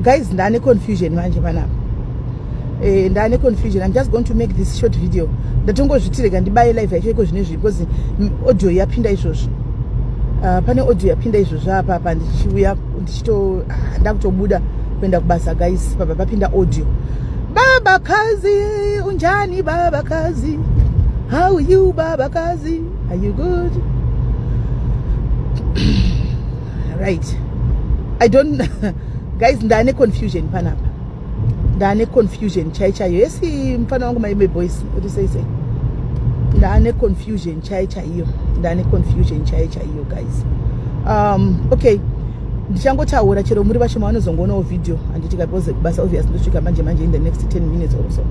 Guys, ndane confusion manje panapa. Ndane confusion. I'm just going to make this short video. Ndatongozvitireka ndibaye live yacho iko zvinezvi because audio yapinda izvozvo. Pane audio yapinda izvozvo apa ndichiuya ndichito ndakutobuda kuenda kubasa guys, baba papinda audio. Baba kazi, unjani baba kazi? How are you baba kazi? Are you good? Right. I don't guys, ndane confusion panapa. Ndane confusion chai yes mfana wangu my boys, what do you say? Ndane confusion chai hiyo. Ndane confusion chai hiyo guys. Okay. Ndichangotaura chero muri vashoma vanozongonawo video anditika because basa obviously ndosvika manje in the next 10 minutes or so.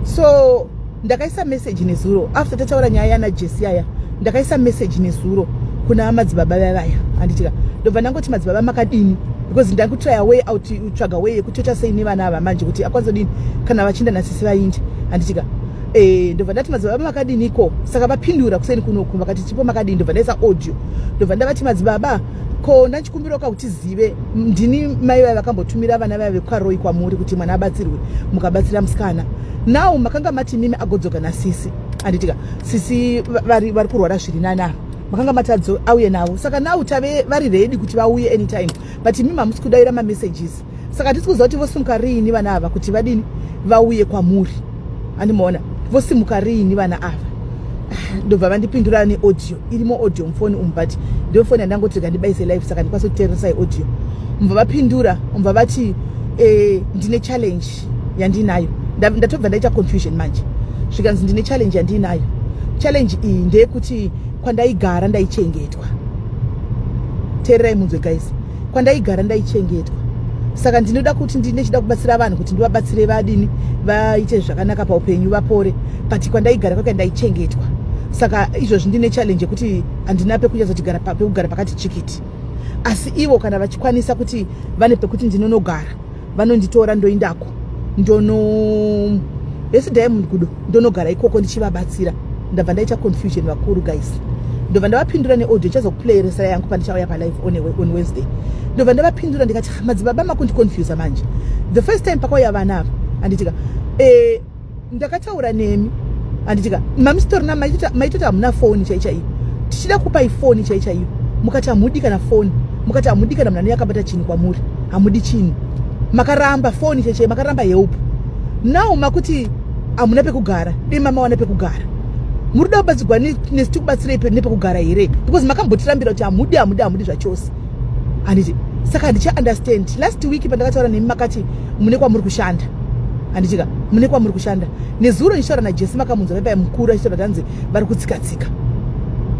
So ndakaisa message nezuro after tataura nyaya yana Jesse aya, ndakaisa message nezuro kuna madzibaba vaya anditika ndobva ndangoti madzibaba makadini because ndakutry a way out utsvaga way yekutota sei nevana ava manje kuti akwanzodini kana vachinda nasisi vaindi anditika ndobva ndati madzibaba makadini iko saka vapindura kuseni kunoku vakati chipo makadini ndobva ndaisa audio ndobva ndavati madzibaba ko ndachikumbira kuti zive ndini mai vaya vakambotumira vana vaya vekwaroi kwamuri kuti mwana abatsirwe mukabatsira musikana now makanga mati mimi agodzoka nasisi anditika sisi vari kurwara zviri nana makanga matadzo auye navo saka now tave vari ready kuti vauye anytime but mimi hamusi kudaira ma messages saka tisi kuziva kuti vosimuka riini vana ava kuti vadini vauye kwamuri andimoona vosimuka riini vana ava ndobva vandipindura neaudio irimo audio mufoni but ndio foni yandangoti ndibaise live saka ndikwanisa kuteeresa audio mva vapindura mva vati ndine challenge yandinayo ndatobva ndaita confusion manje zvikanzi ndine challenge yandinayo challenge iyi ndeyekuti kwandaigara ndaichengetwa teererai munzwe guys kwandaigara ndaichengetwa saka ndinoda kuti ndinechida kubatsira vanhu kuti ndivabatsire vadini vaite zvakanaka paupenyu vapore but kwandaigara kwake ndaichengetwa saka izvozvi ndine challenge yekuti handina pekugara pakati chikiti asi ivo kana vachikwanisa kuti vane pekuti ndinonogara vanonditora ndoindako yesterday mungudo ndonogara ikoko ndichivabatsira ndabva ndaita confusion vakuru guys ndobva ndavapindura neaudio chazokuplayeresa yangu pandichauya palive on Wednesday ndobva ndavapindura ndikati madzibaba makundiconfuse manje the first time pakauya vana ava anditika ndakataura nemi anditika mamistorina maitoti hamuna foni chaichaiyo tichida kupai foni chaichaiyo mukati hamudi kana foni mukati hamudi kana munhu yakabata chinhu kwamuri hamudi chinhu makaramba foni chaichaiyo makaramba help now makuti hamuna pekugara dei mama wana pekugara muri kuda kubatsirwa nesi tikubatsirei nepekugara here because makambotirambira kuti hamudi zvachose handiti saka handichaunderstand last week pandakataura nemi makati mune kwamuri kushanda handitika mune kwamuri kushanda nezuro ndichitaura naJesse makamunzwa paipai mukuru achitaura tanzi vari kutsikatsika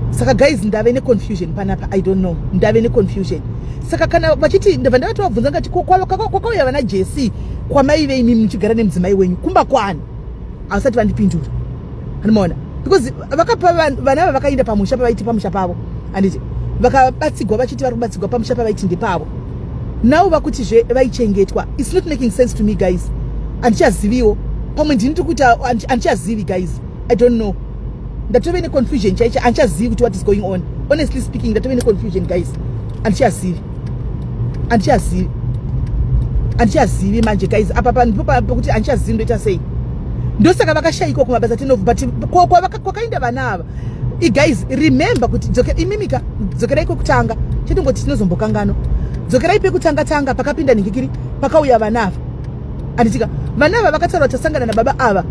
saka guys ndave neconfusion panapa I don't know ndave neconfusion saka kana vachiti ndabva ndavatovabvunza ngati kwakauya vana Jesse kwamaive imi muchigara nemudzimai wenyu kumba kwani hausati vandipindura handimaona because vakapa vana ava vakaenda pamusha pavaiti pamusha pavo handiti vakabatsigwa vachiti vari kubatsigwa pamusha pavaiti ndepavo navo vakutizve vaichengetwa it's not making sense to me guys handichaziviwo pamwe ndini tiri kuti handichazivi guys I don't know ndatove neconfusion chaicha handichazivi kuti what is going on honestly speaking ndatove neconfusion guys handichazivi manje guys apa pekuti handichazivi ndoita sei ndosaka vakashayikwa kumabasa 10 but kwakaenda vana ava guys remember kuti imimika dzokerai kwekutanga chetongoti tinozombokangano dzokerai pekutanga pakapinda ningikiri pakauya vana ava anditika vana ava vakataura kuti tasangana nababa ava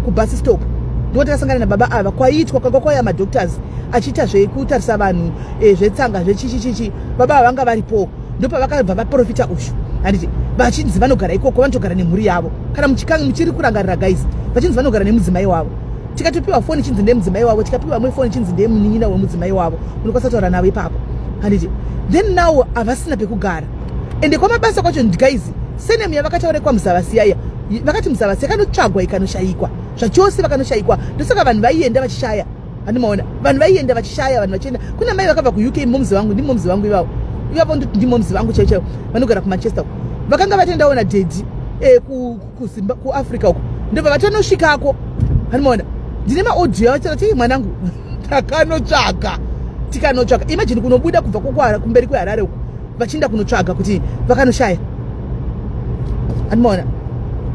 kubus stop ndiko takasangana nababa ava kwaitwa kwauya madoctors achiita zvekutarisa vanhu zvetsanga zvechichichichi baba ava vanga varipo ndopavakabva vaprofita ushu handiti vachinzi vanogara ikoko vanotogara nemhuri yavo kana muchiri kurangarira guys vachinzi vanogara nemudzimai wavo tikatopiwa foni chinzi ndemudzimai wavo tikapiwa mwe foni chinzi ndemunin'ina wemudzimai wavo unokwanisa kutaura navo ipapo handiti then now havasina pekugara ende kwamabasa kwacho guys senemu yavakataura kwamuzavasiyaya vakati muzavasiya kanotsvagwa ikanoshayikwa zvachose vakanoshayikwa ndosaka vanhu vaienda vachishaya handimaona vanhu vaienda vachishaya vanhu vachienda kuna mai vakabva kuuk momzi vangu ndimomzi vangu ivavo ivavo ndimomzi vangu chaichaivo vanogara kumanchester vakanga vatendaona dedi kuafrica uko ndobva vatonosvikako handimaona ndine maaudio yavachati mwanangu takanotsvaga tikanotsvaga imagine kunobuda kubva kumberi kweharare uko vachinda kunotsvaga kuti vakanoshaya. Andimona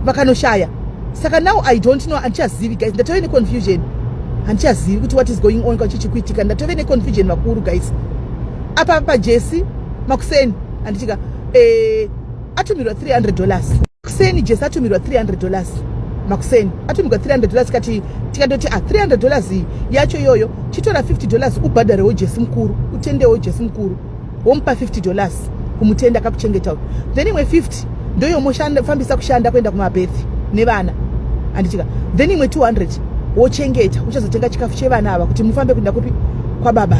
vakanoshaya. Saka now I don't know, andichazivi guys, ndatove ne confusion. Andichazivi kuti what is going on kwachichikuitika, ndatove ne confusion makuru guys. Apa paJesse Makuseni andichika atumirwa $300. Makuseni Jesse atumirwa $300. Makuseni atumirwa $300 kati tikandoti $300 yacho yoyo chitora $50 ubhadharewo Jesse mukuru, utendewo Jesse mukuru, wompa $50 kumutenda akakuchengeta. Then imwe 50 ndoyo moshanda fambisa kushanda kwenda kumabirthday nevana andichika. Then imwe 200 wochengeta uchazotenga chikafu chevana ava kuti mufambe kuenda kupi kwababa.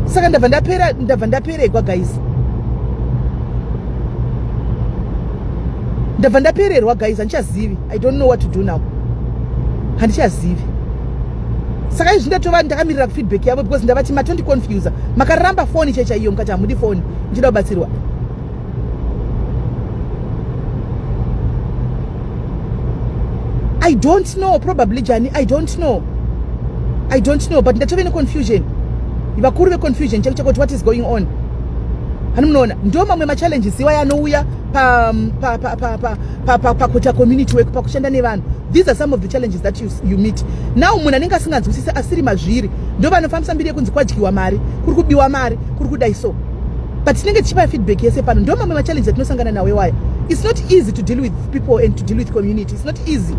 Saka ndabva ndaperegwa guys, ndabva ndapererwa guys, handichazivi. I don't know what to do now, handichazivi. Saka izvi ndatova ndakamirira feedback yavo because ndavati matondi confuse, makaramba phone checha iyo mukati hamudi phone, ndinoda kubatsirwa. I don't know, probably Jani, I don't know, but ndatove ne confusion. Vakuru ve confusion chekuti what is going on. Hanomunoona ndo mamwe machallenges iwa yanouya pakuita community work, pakushanda nevanhu. These are some of the challenges that you meet. Now munhu anenge asinganzwisisi asiri mazviri ndo vanofambisa mbiri yekunzi kwadyiwa mari, kuri kubiwa mari, kuri kudai so. But tinenge tichipa feedback yese pano ndo mamwe machallenges atinosangana nawo waya. It's not easy to deal with people and to deal with community. It's not easy.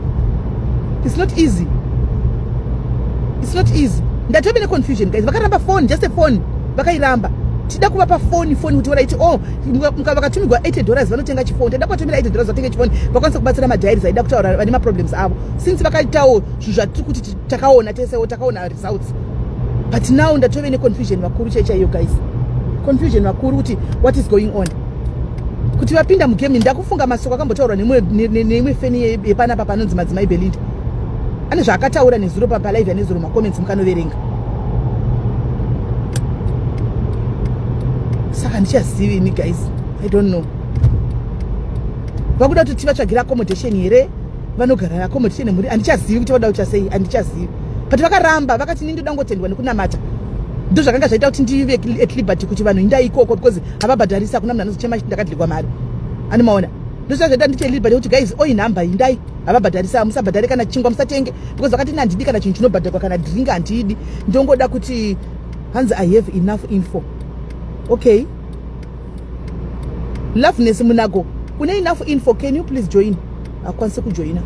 Ndatove ne confusion guys. Vakaramba phone, just a phone vakairamba. Tida kuvapa phone kuti varaiti vakatumirwa $80 vanotenga chifoni. Tida kuvatumira $80 vatenge chifoni vakwanisa kubatsira madiaries aida kutaura vane maproblems avo, since vakaitawo zvinhu zvatiri kuti takaona tesewo takaona results. But now ndatove ne confusion vakuru chaiyo guys, confusion vakuru kuti what is going on. Kuti vapinda mugame ndakufunga masoko akambotaurwa neimwe feni yepanapa panonzi Madzimai Belinda. Ane zvaakataura nezuro papalive nezuro macomments mukanoverenga. Saka handichazivi ini guys, I don't know. Vakuda kuti tivatsvagira accommodation here, vanogara accommodation muri, handichazivi kuti vada uchasei, handichazivi. But vakaramba vakati ini ndoda ngotendwa nekunamata. Ndo zvakanga zvaita kuti ndive at liberty kuti vanhu indai ikoko because havabhadharisa, kuna munhu anozochema ndakadlikwa mari. Anomaona ndosazvaita ndiche liberty kuti guys oinhamba indai havabhadharisa, musabhadhare kana chingwa musatenge because vakati handidi kana chinhu chinobhadharwa kana drink handidi, ndongoda kuti hanzi I have enough info. Okay, Loveness Munago, une enough info, can you please join? Akwanise kujoina.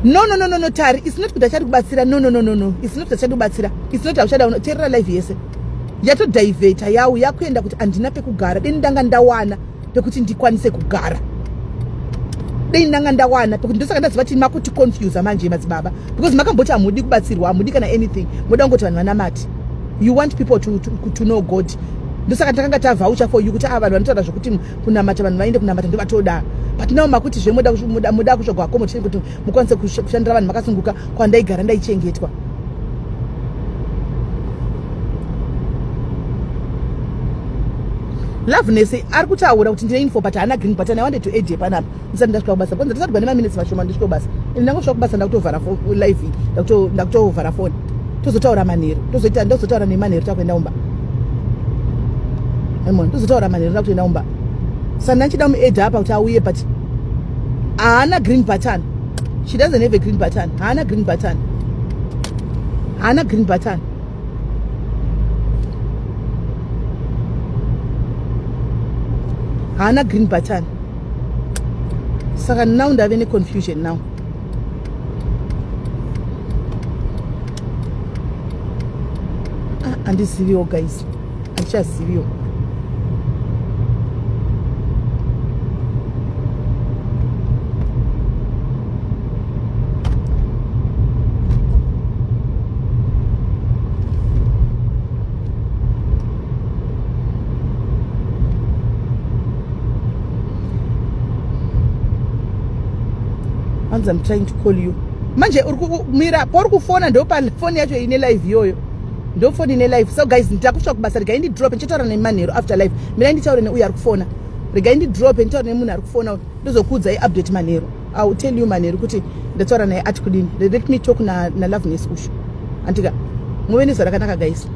No, Tari, it's not kuti achadi kubatsira. No, it's not kuti achadi kubatsira. It's not achada terera live yese. Yato diveta yawo yakuenda kuti andina pekugara, deni ndanga ndawana pekuti ndikwanise kugara. Deni ndanga ndawana pekuti ndosaka ndaziva kuti makuti confuse manje madzibaba because makamboti hamudi kubatsirwa, hamudi kana anything, moda ngoti vanhu vanamati. You want people to know God. Ndosaka ndakanga tavoucher for you kuti vanhu vanotaura zvokuti kunamata vanhu vaende kunamata ndovatoda. But now makuti zvemuda kusvogwa accommodation kuti mukwanise kushandira vanhu makasunguka kwandaigara ndaichengetwa. Loveness ari kutaura kuti ndine info but haana green button. I wanted to add panapa ndisati ndasvika kubasa kwanza ndisati bva nemaminutes mashoma ndisvika kubasa. Ndangosvika kubasa ndakutovhara live, ndakutovhara phone, tozotaura manheru, ndozotaura nemanheru takuenda umba. Tozotaura manheru takuenda umba. Saka ndachida muedha apa kuti auye but haana green button. She doesn't have a green button. Haana green button. Haana green button. Saka now ndave ne confusion now. Handisiviwo guys, handichaziviwo. I'm trying to call you. Manje mira por kufona ndo pa phone yacho ine live yoyo. Ndo phone ine live. So guys, nitakusha kubasa rika indi drop nchitaura nemanheru after live. Mina nditaura ne uya kufona. regai ndidrop nditaura nemunhu ari kufona ndozokuudzai update manheru. I will tell you manheru kuti ndataura naye ati kudini. Let me talk na Loveness usho. Antika muve nezva rakanaka guys.